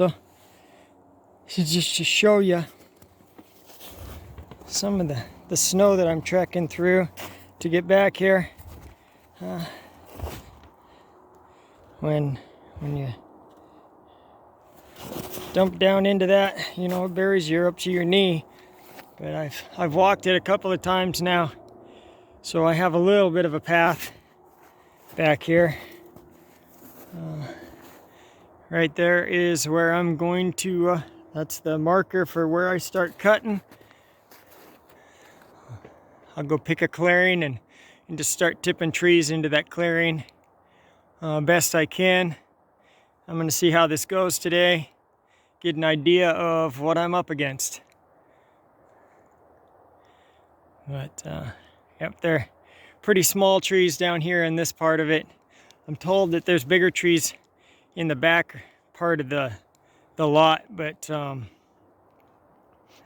So just to show you some of the snow that I'm trekking through to get back here. When you dump down into that, you know, it buries you up to your knee. But I've walked it a couple of times now, so I have a little bit of a path back here. Right there is where I'm going to, that's the marker for where I start cutting. I'll go pick a clearing and just start tipping trees into that clearing best I can. I'm going to see how this goes today, get an idea of what I'm up against. But yep, they're pretty small trees down here in this part of it. I'm told that there's bigger trees in the back part of the lot, but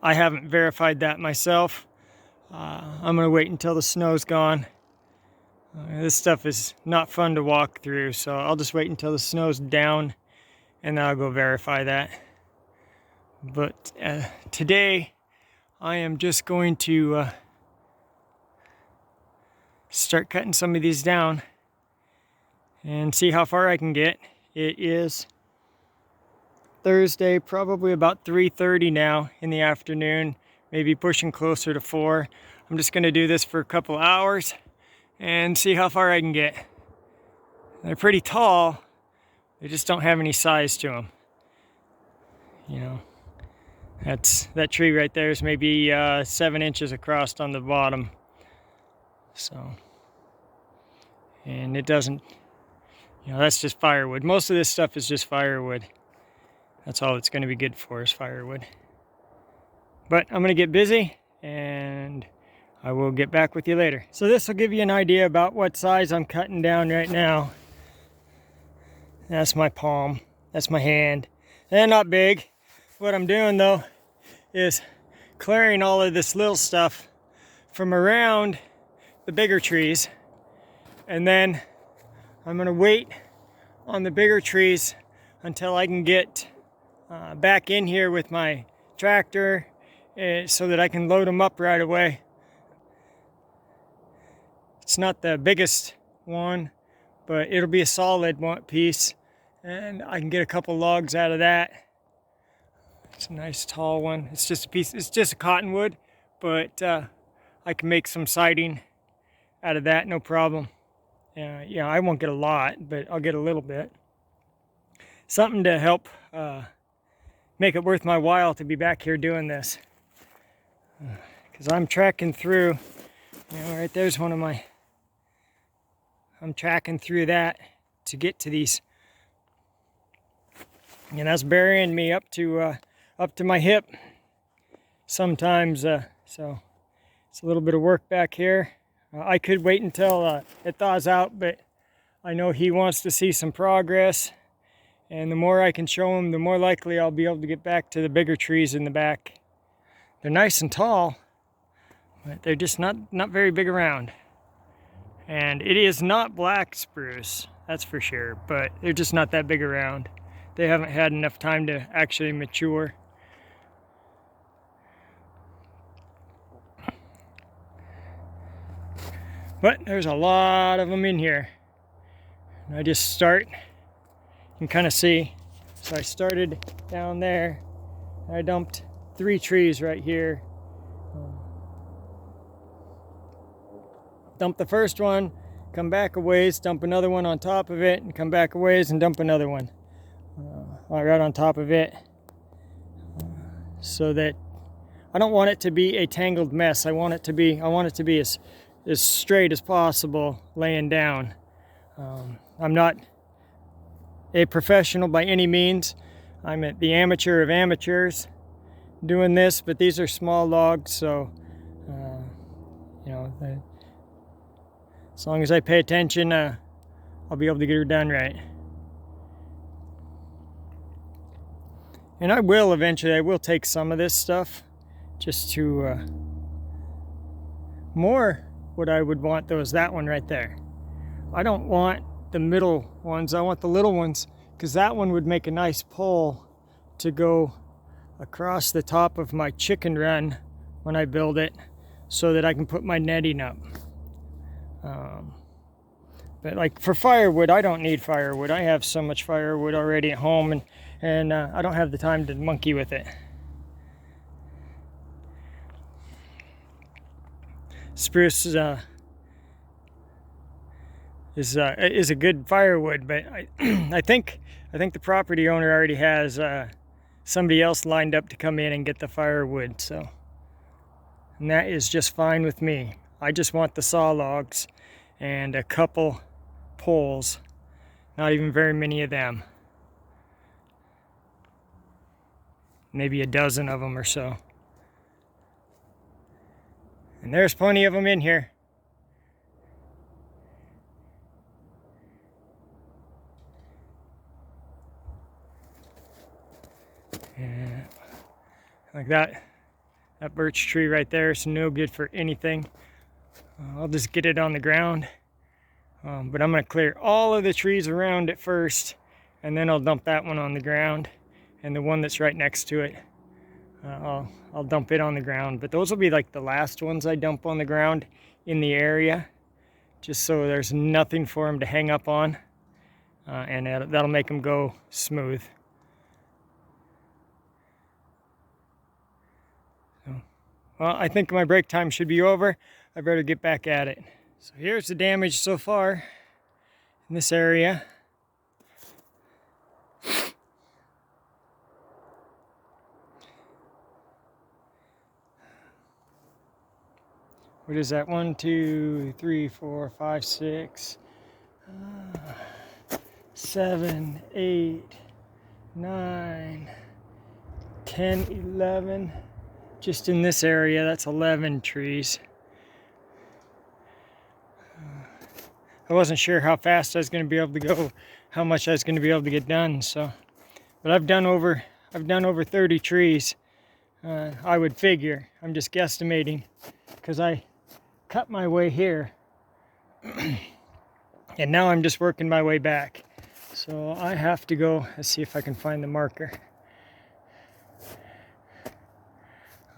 I haven't verified that myself. I'm gonna wait until the snow's gone. This stuff is not fun to walk through, so I'll just wait until the snow's down and then I'll go verify that. But today I am just going to start cutting some of these down and see how far I can get. It is Thursday, probably about 3:30 now in the afternoon, maybe pushing closer to 4. I'm just going to do this for a couple hours and see how far I can get. They're pretty tall, they just don't have any size to them. You know, that tree right there is maybe 7 inches across on the bottom. So, and it doesn't, you know, that's just firewood. Most of this stuff is just firewood. That's all it's going to be good for is firewood. But I'm going to get busy and I will get back with you later. So this will give you an idea about what size I'm cutting down right now. That's my palm. That's my hand. They're not big. What I'm doing though is clearing all of this little stuff from around the bigger trees, and then I'm going to wait on the bigger trees until I can get back in here with my tractor so that I can load them up right away. It's not the biggest one, but it'll be a solid one piece, and I can get a couple logs out of that. It's a nice tall one. It's just a piece, it's just a cottonwood, but I can make some siding out of that, no problem. Yeah, I won't get a lot, but I'll get a little bit. Something to help make it worth my while to be back here doing this. Because I'm tracking through, you know, right there's one of my, I'm tracking through that to get to these. And that's burying me up to my hip sometimes, so it's a little bit of work back here. I could wait until it thaws out, but I know he wants to see some progress, and the more I can show him, the more likely I'll be able to get back to the bigger trees in the back. They're nice and tall, but they're just not very big around. And it is not black spruce, that's for sure, but they're just not that big around. They haven't had enough time to actually mature. But there's a lot of them in here. And I just start, you can kind of see. So I started down there. I dumped 3 trees right here. Dump the first one, come back a ways, dump another one on top of it, and come back a ways and dump another one. Right on top of it. So that I don't want it to be a tangled mess. I want it to be as straight as possible laying down. I'm not a professional by any means. I'm the amateur of amateurs doing this, but these are small logs, so you know, as long as I pay attention, I'll be able to get her done right. And I will eventually, I will take some of this stuff just to more what I would want though is that one right there. I don't want the middle ones, I want the little ones, because that one would make a nice pole to go across the top of my chicken run when I build it so that I can put my netting up. But like for firewood, I don't need firewood. I have so much firewood already at home, and I don't have the time to monkey with it. Spruce is a good firewood, but I think the property owner already has somebody else lined up to come in and get the firewood. So, and that is just fine with me. I just want the saw logs and a couple poles, not even very many of them, maybe a dozen of them or so. And there's plenty of them in here. Yeah, like that birch tree right there is no good for anything. I'll just get it on the ground. But I'm going to clear all of the trees around it first, and then I'll dump that one on the ground, and the one that's right next to it, I'll dump it on the ground. But those will be like the last ones I dump on the ground in the area, just so there's nothing for them to hang up on, and that'll make them go smooth. So, well, I think my break time should be over. I better get back at it. So here's the damage so far in this area. What is that? 1, 2, 3, 4, 5, 6, 7, 8, 9, 10, 11. Just in this area, that's 11 trees. I wasn't sure how fast I was going to be able to go, how much I was going to be able to get done. So, but I've done over 30 trees. I would figure. I'm just guesstimating because I cut my way here, and now I'm just working my way back. So I have to go. Let's see if I can find the marker.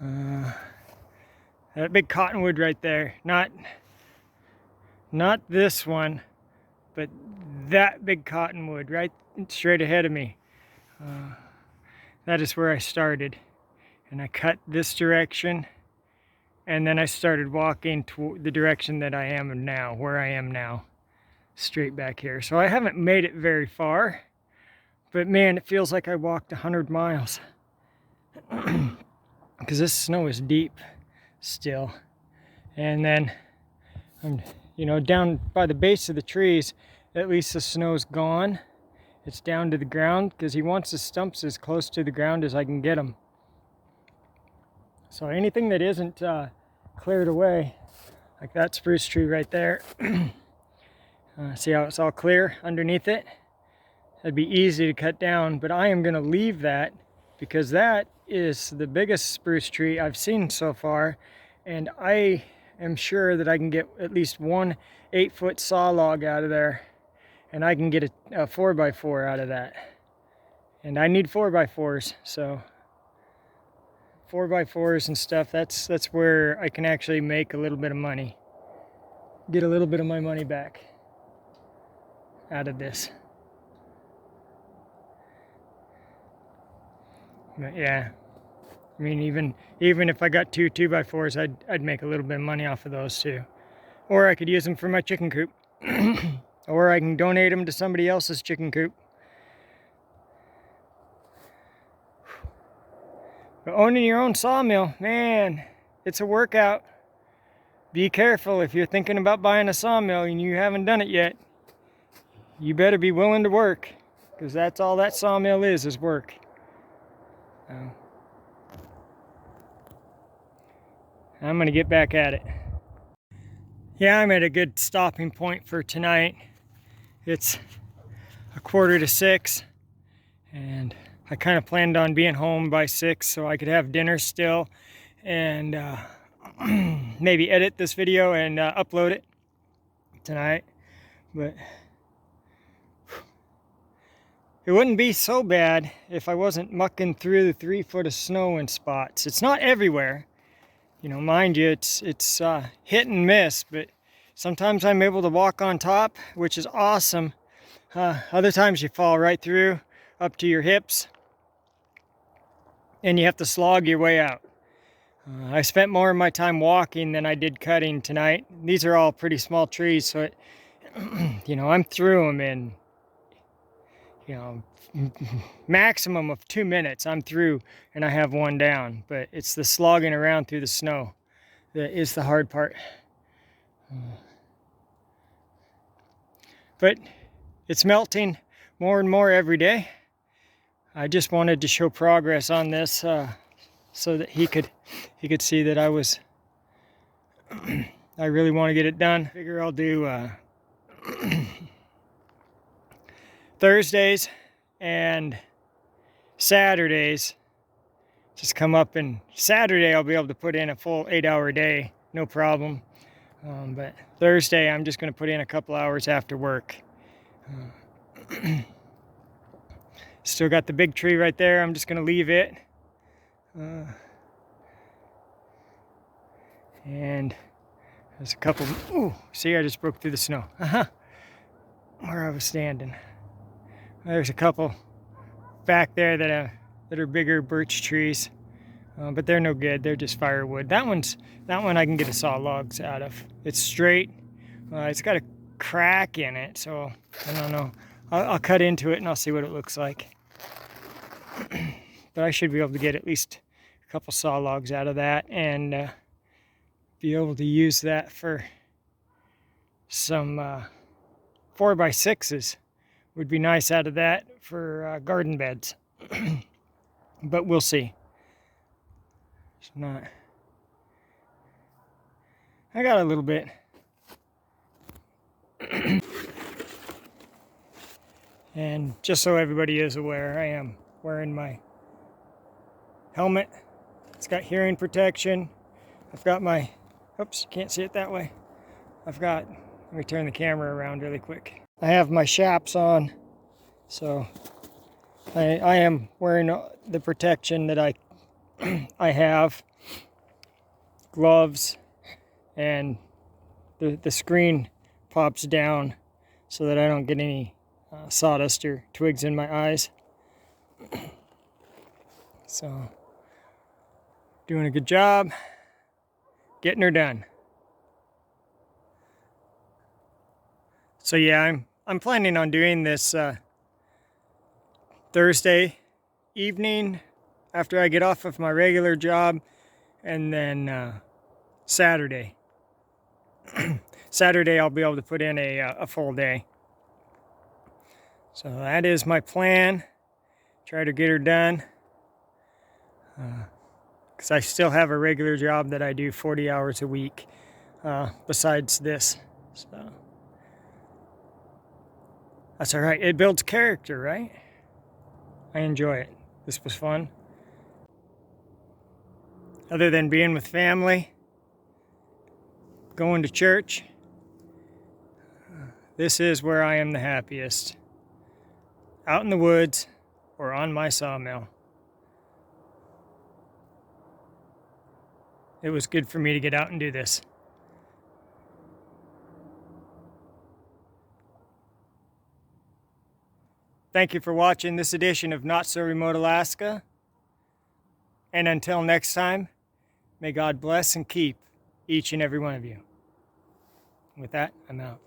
That big cottonwood right there. Not this one, but that big cottonwood right straight ahead of me. That is where I started. And I cut this direction, and then I started walking to the direction that I am now, where I am now, straight back here. So I haven't made it very far, but man, it feels like I walked 100 miles. Because this snow is deep still. And then I'm, down by the base of the trees, at least the snow's gone. It's down to the ground because he wants the stumps as close to the ground as I can get them. So anything that isn't cleared away, like that spruce tree right there, see how it's all clear underneath it? That'd be easy to cut down, but I am going to leave that because that is the biggest spruce tree I've seen so far, and I am sure that I can get at least one 8-foot saw log out of there, and I can get a 4x4 out of that. And I need 4x4s, so 4x4s and stuff, that's where I can actually make a little bit of money. Get a little bit of my money back out of this. But yeah, I mean, even if I got 2 2x4s, I'd make a little bit of money off of those too. Or I could use them for my chicken coop. Or I can donate them to somebody else's chicken coop. But owning your own sawmill, man, it's a workout. Be careful if you're thinking about buying a sawmill and you haven't done it yet. You better be willing to work, because that's all that sawmill is work. I'm going to get back at it. Yeah, I'm at a good stopping point for tonight. It's 5:45, and I kind of planned on being home by 6 so I could have dinner still and maybe edit this video and upload it tonight. But it wouldn't be so bad if I wasn't mucking through the 3 foot of snow in spots. It's not everywhere. You know, mind you, it's hit and miss, but sometimes I'm able to walk on top, which is awesome. Other times you fall right through up to your hips and you have to slog your way out. I spent more of my time walking than I did cutting tonight. These are all pretty small trees, so it, you know, I'm through them in, you know, maximum of 2 minutes. I'm through and I have one down, but it's the slogging around through the snow that is the hard part. But it's melting more and more every day. I just wanted to show progress on this so that he could see that I was I really want to get it done. I figure I'll do Thursdays and Saturdays. Just come up, and Saturday I'll be able to put in a full 8-hour day, no problem. But Thursday I'm just going to put in a couple hours after work. Still got the big tree right there. I'm just going to leave it. And there's a couple. Ooh, see, I just broke through the snow. Where I was standing. There's a couple back there that are bigger birch trees, but they're no good. They're just firewood. That one I can get a saw logs out of. It's straight. It's got a crack in it, so I don't know. I'll cut into it and I'll see what it looks like. But I should be able to get at least a couple saw logs out of that and be able to use that for some 4x6s. Would be nice out of that for garden beds. But we'll see. It's not. I got a little bit. And just so everybody is aware, I am wearing my helmet. It's got hearing protection. I've got my, oops, can't see it that way. Let me turn the camera around really quick. I have my chaps on, so I am wearing the protection that I have. Gloves, and the screen pops down so that I don't get any sawdust or twigs in my eyes. So, doing a good job, getting her done. So yeah, I'm planning on doing this Thursday evening after I get off of my regular job, and then Saturday. Saturday I'll be able to put in a full day. So that is my plan. Try to get her done. Because I still have a regular job that I do 40 hours a week besides this. So that's all right. It builds character, right? I enjoy it. This was fun. Other than being with family, going to church, this is where I am the happiest. Out in the woods or on my sawmill. It was good for me to get out and do this. Thank you for watching this edition of Not So Remote Alaska. And until next time, may God bless and keep each and every one of you. With that, I'm out.